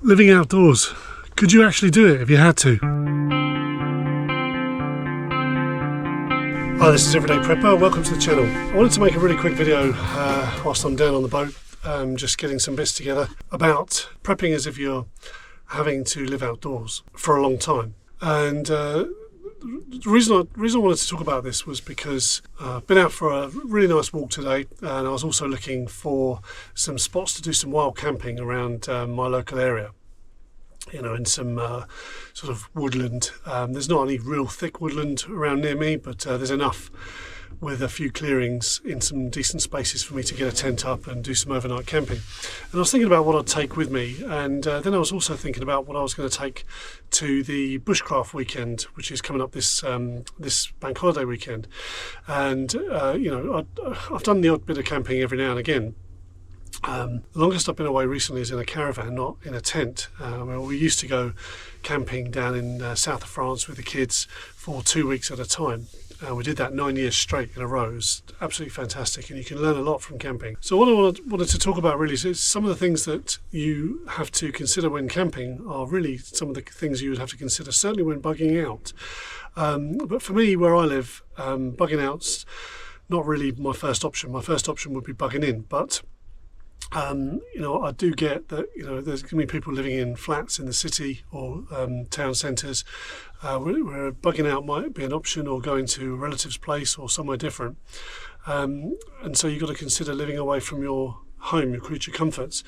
Living outdoors. Could you actually do it if you had to? Hi, this is Everyday Prepper. Welcome to the channel. I wanted to make a really quick video whilst I'm down on the boat, just getting some bits together about prepping as if you're having to live outdoors for a long time. And the reason I wanted to talk about this was because I've been out for a really nice walk today, and I was also looking for some spots to do some wild camping around my local area. You know, in some sort of woodland. There's not any real thick woodland around near me, but there's enough with a few clearings in some decent spaces for me to get a tent up and do some overnight camping. And I was thinking about what I'd take with me, and then I was also thinking about what I was going to take to the bushcraft weekend, which is coming up this bank holiday weekend. And you know, I've done the odd bit of camping every now and again. The longest I've been away recently is in a caravan, not in a tent. We used to go camping down in south of France with the kids for 2 weeks at a time. We did that 9 years straight in a row. It was absolutely fantastic, and you can learn a lot from camping. So what I wanted to talk about really is some of the things that you have to consider when camping are really some of the things you would have to consider, certainly when bugging out. But for me, where I live, bugging out's not really my first option. My first option would be bugging in, but you know, I do get that, you know, there's going to be people living in flats in the city or town centres where bugging out might be an option, or going to a relative's place or somewhere different. And so you've got to consider living away from your home, your creature comforts.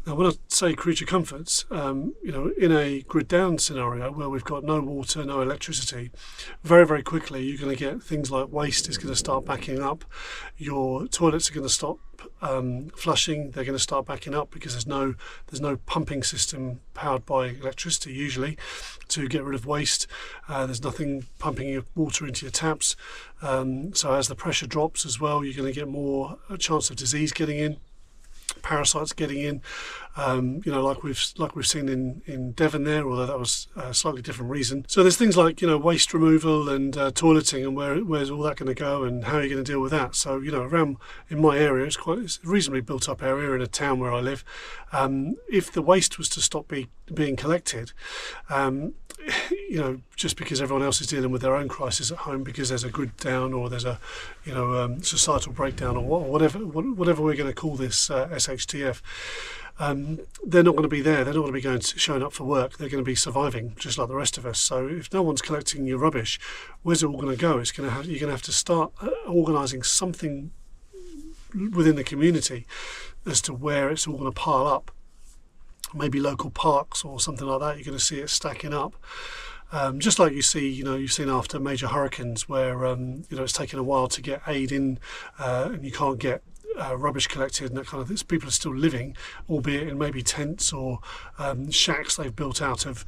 Now, when I say creature comforts, you know, in a grid down scenario where we've got no water, no electricity, very, very quickly you're going to get things like waste is going to start backing up. Your toilets are going to stop flushing. They're going to start backing up because there's no pumping system powered by electricity usually to get rid of waste. There's nothing pumping your water into your taps. So as the pressure drops as well, you're going to get more chance of disease getting in, parasites getting in, you know, like we've seen in Devon there, although that was a slightly different reason. So there's things like, you know, waste removal and toileting, and where's all that going to go, and how are you going to deal with that? So, you know, around in my area, it's a reasonably built up area in a town where I live. If the waste was to stop being collected, you know, just because everyone else is dealing with their own crisis at home because there's a grid down, or there's a, you know, societal breakdown, or whatever we're going to call this SHTF, they're not going to be there. They're not going to be showing up for work. They're going to be surviving just like the rest of us. So if no one's collecting your rubbish, where's it all going to go? You're going to have to start organising something within the community as to where it's all going to pile up. Maybe local parks or something like that. You're going to see it stacking up, just like you've seen after major hurricanes, where you know, it's taken a while to get aid in, and you can't get rubbish collected and that kind of thing. People are still living, albeit in maybe tents or shacks they've built out of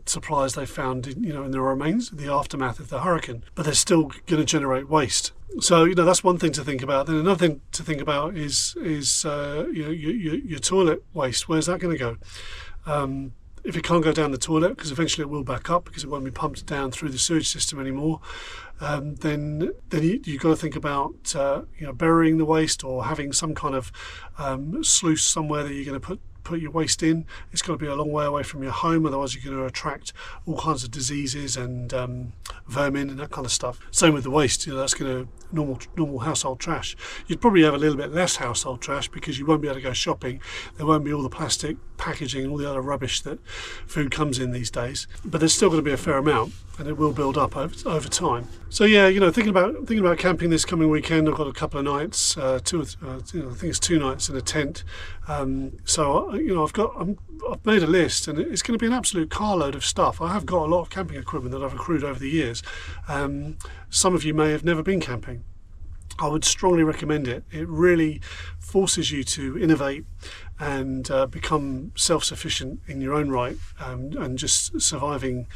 supplies they found in the remains, the aftermath of the hurricane, but they're still going to generate waste. So, you know, that's one thing to think about. Then another thing to think about is you know, your toilet waste. Where's that going to go? If it can't go down the toilet, because eventually it will back up because it won't be pumped down through the sewage system anymore, then you've got to think about you know, burying the waste, or having some kind of sluice somewhere that you're going to put your waste in. It's got to be a long way away from your home, otherwise you're going to attract all kinds of diseases and vermin and that kind of stuff. Same with the waste, you know, that's going to normal household trash. You'd probably have a little bit less household trash because you won't be able to go shopping. There won't be all the plastic packaging and all the other rubbish that food comes in these days, but there's still going to be a fair amount, and it will build up over time. So yeah, you know, thinking about camping this coming weekend, I've got a couple of nights, you know, I think it's 2 nights in a tent. So you know, I've made a list, and it's going to be an absolute carload of stuff. I have got a lot of camping equipment that I've accrued over the years. Some of you may have never been camping. I would strongly recommend it. It really forces you to innovate and become self-sufficient in your own right, and just surviving,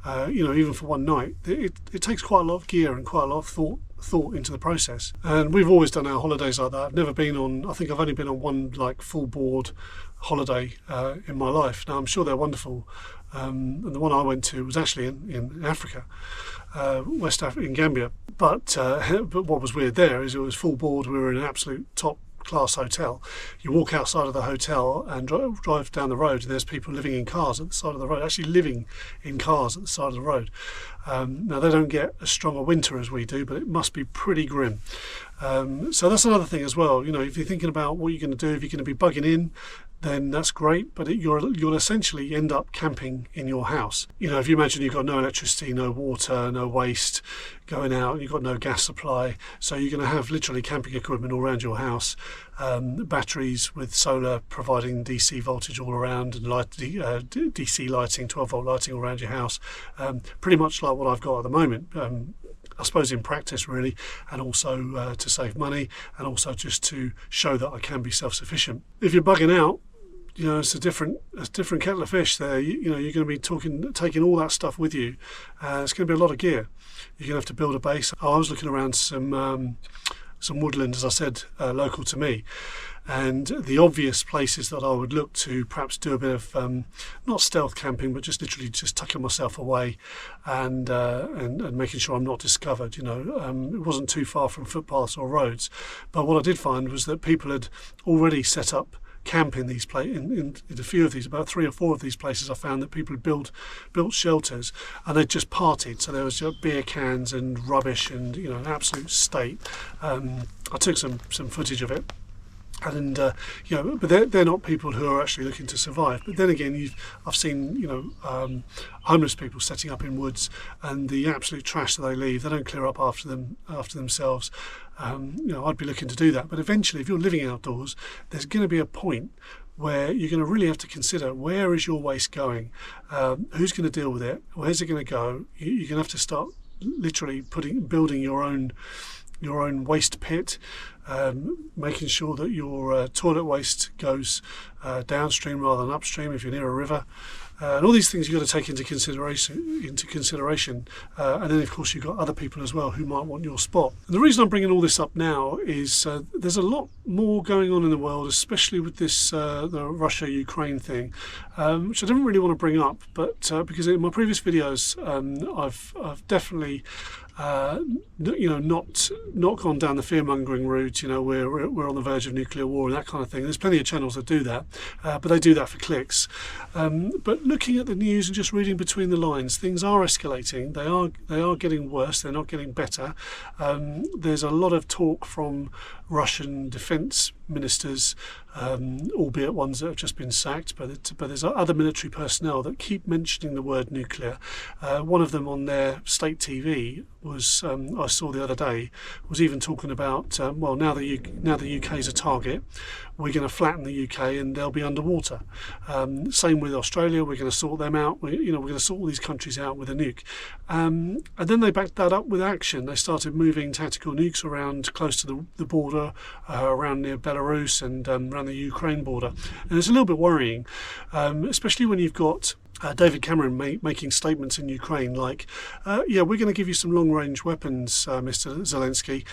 you know, even for one night. It takes quite a lot of gear and quite a lot of thought into the process. And we've always done our holidays like that. I've never been on, I think I've only been on one like full board holiday in my life. Now, I'm sure they're wonderful. And the one I went to was actually in Africa, West Africa, in Gambia. But what was weird there is it was full board. We were in an absolute top class hotel. You walk outside of the hotel and drive down the road, and there's people living in cars at the side of the road, actually living in cars at the side of the road. Now, they don't get as strong a winter as we do, but it must be pretty grim. So that's another thing as well. You know, if you're thinking about what you're going to do, if you're going to be bugging in, then that's great, but you'll essentially end up camping in your house. You know, if you imagine you've got no electricity, no water, no waste going out, and you've got no gas supply, so you're going to have literally camping equipment all around your house, batteries with solar providing DC voltage all around, and DC lighting, 12-volt lighting all around your house, pretty much like what I've got at the moment. I suppose in practice really, and also to save money, and also just to show that I can be self-sufficient. If you're bugging out, you know, it's a different kettle of fish there. You know, you're going to be taking all that stuff with you. It's going to be a lot of gear. You're going to have to build a base. I was looking around some woodland, as I said, local to me, and the obvious places that I would look to perhaps do a bit of not stealth camping, but just literally just tucking myself away and making sure I'm not discovered. You know, it wasn't too far from footpaths or roads, but what I did find was that people had already set up camp in these in a few of these, about 3 or 4 of these places. I found that people had built shelters, and they'd just partied, so there was beer cans and rubbish and, you know, an absolute state. I took some footage of it, and you know, but they're not people who are actually looking to survive. But then again, I've seen, you know, homeless people setting up in woods, and the absolute trash that they leave, they don't clear up after themselves. You know, I'd be looking to do that, but eventually, if you're living outdoors, there's going to be a point where you're going to really have to consider, where is your waste going? Who's going to deal with it? Where's it going to go? You're going to have to start literally building your own waste pit, making sure that your toilet waste goes downstream rather than upstream if you're near a river. And all these things you've got to take into consideration. And then, of course, you've got other people as well who might want your spot. And the reason I'm bringing all this up now is there's a lot more going on in the world, especially with this the Russia-Ukraine thing, which I didn't really want to bring up, but because in my previous videos I've definitely you know, not gone down the fear-mongering route. You know, we're on the verge of nuclear war and that kind of thing. There's plenty of channels that do that, but they do that for clicks. But looking at the news and just reading between the lines, things are escalating. They are getting worse. They're not getting better. There's a lot of talk from Russian defence ministers, albeit ones that have just been sacked, but there's other military personnel that keep mentioning the word nuclear. One of them on their state TV was, I saw the other day, was even talking about, well, now the UK is a target, we're going to flatten the UK and they'll be underwater. Same with Australia, we're going to sort them out. We're going to sort all these countries out with a nuke. And then they backed that up with action. They started moving tactical nukes around close to the border, around near Belarus and around the Ukraine border. And it's a little bit worrying, especially when you've got David Cameron making statements in Ukraine like, yeah, we're going to give you some long-range weapons, Mr. Zelensky.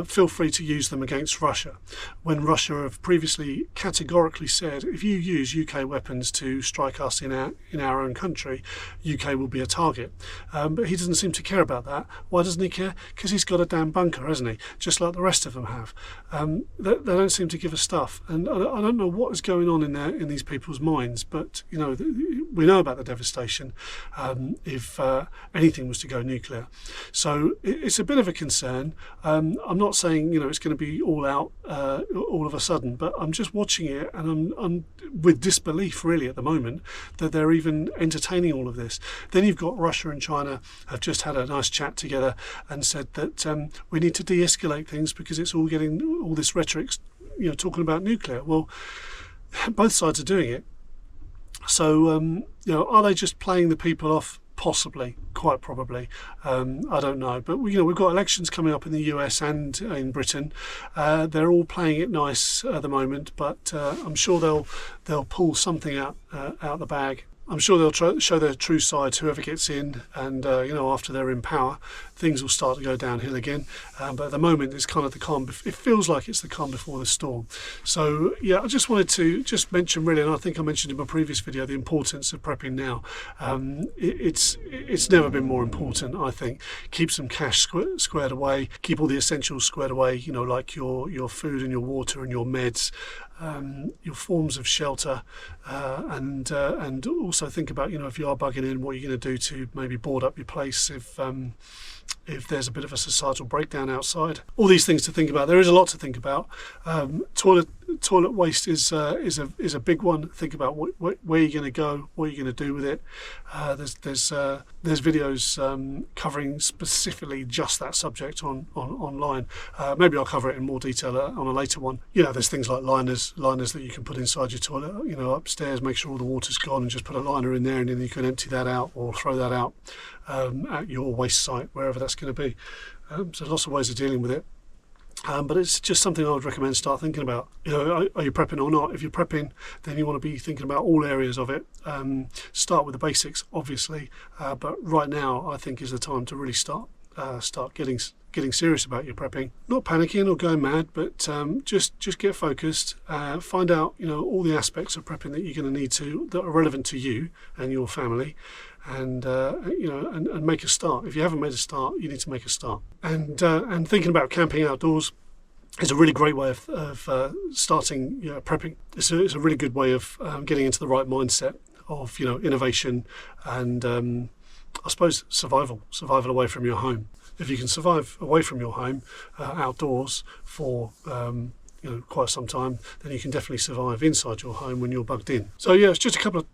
Feel free to use them against Russia. When Russia have previously categorically said, if you use UK weapons to strike us in our own country, UK will be a target. But he doesn't seem to care about that. Why doesn't he care? Because he's got a damn bunker, hasn't he? Just like the rest of them have. They don't seem to give a stuff. And I don't know what is going on in these people's minds, but, you know, we know about the devastation if anything was to go nuclear. So it's a bit of a concern. I'm not saying, you know, it's going to be all out all of a sudden, but I'm just watching it, and I'm with disbelief really at the moment that they're even entertaining all of this. Then you've got Russia and China have just had a nice chat together and said that we need to de-escalate things because it's all getting all this rhetoric, you know, talking about nuclear. Well, both sides are doing it. So, you know, are they just playing the people off? Possibly, quite probably. I don't know. But, you know, we've got elections coming up in the US and in Britain. They're all playing it nice at the moment, but I'm sure they'll pull something out the bag. I'm sure they'll show their true side to whoever gets in, and after they're in power, things will start to go downhill again. But at the moment, it's kind of the calm. It feels like it's the calm before the storm. So yeah, I just wanted to just mention really, and I think I mentioned in my previous video, the importance of prepping now. It's never been more important, I think. Keep some cash squared away. Keep all the essentials squared away. Like your food and your water and your meds. Your forms of shelter, and also think about if you are bugging in, what you're going to do to maybe board up your place if there's a bit of a societal breakdown outside. All these things to think about. There is a lot to think about. Toilet waste is a big one. Think about where you're going to go, what you're going to do with it. There's videos covering specifically just that subject online. Maybe I'll cover it in more detail on a later one. There's things like liners that you can put inside your toilet. Upstairs, make sure all the water's gone and just put a liner in there, and then you can empty that out or throw that out at your waste site, wherever that's going to be. So lots of ways of dealing with it. But it's just something I would recommend start thinking about. Are you prepping or not? If you're prepping, then you want to be thinking about all areas of it. Start with the basics, obviously, but right now I think is the time to really start getting serious about your prepping. Not panicking or going mad, but just get focused. Find out all the aspects of prepping that you're going to need that are relevant to you and your family. And make a start. If you haven't made a start, you need to make a start. And thinking about camping outdoors is a really great way of starting prepping. It's a really good way of getting into the right mindset of innovation and I suppose survival away from your home. If you can survive away from your home outdoors for quite some time, then you can definitely survive inside your home when you're bugged in. So yeah, it's just a couple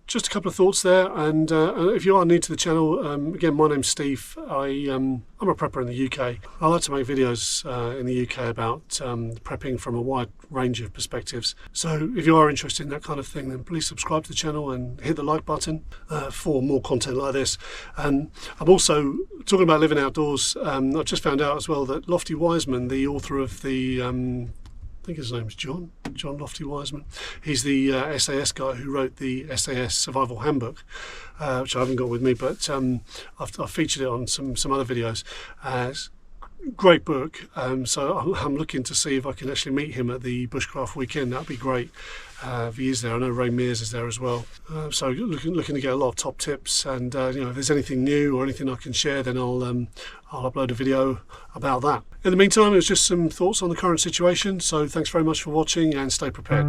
of thoughts there. And if you are new to the channel, again, my name's Steve. I'm a prepper in the UK. I like to make videos in the UK about prepping from a wide range of perspectives. So if you are interested in that kind of thing, then please subscribe to the channel and hit the like button for more content like this. And I'm also talking about living outdoors. I've just found out as well that Lofty Wiseman, the author of the I think his name's John Lofty Wiseman. He's the SAS guy who wrote the SAS Survival Handbook, which I haven't got with me, but I've featured it on some other videos. It's a great book, so I'm looking to see if I can actually meet him at the Bushcraft weekend. That'd be great if he is there. I know Ray Mears is there as well. So looking to get a lot of top tips, and if there's anything new or anything I can share, then I'll upload a video about that. In the meantime, it was just some thoughts on the current situation. So thanks very much for watching, and stay prepared.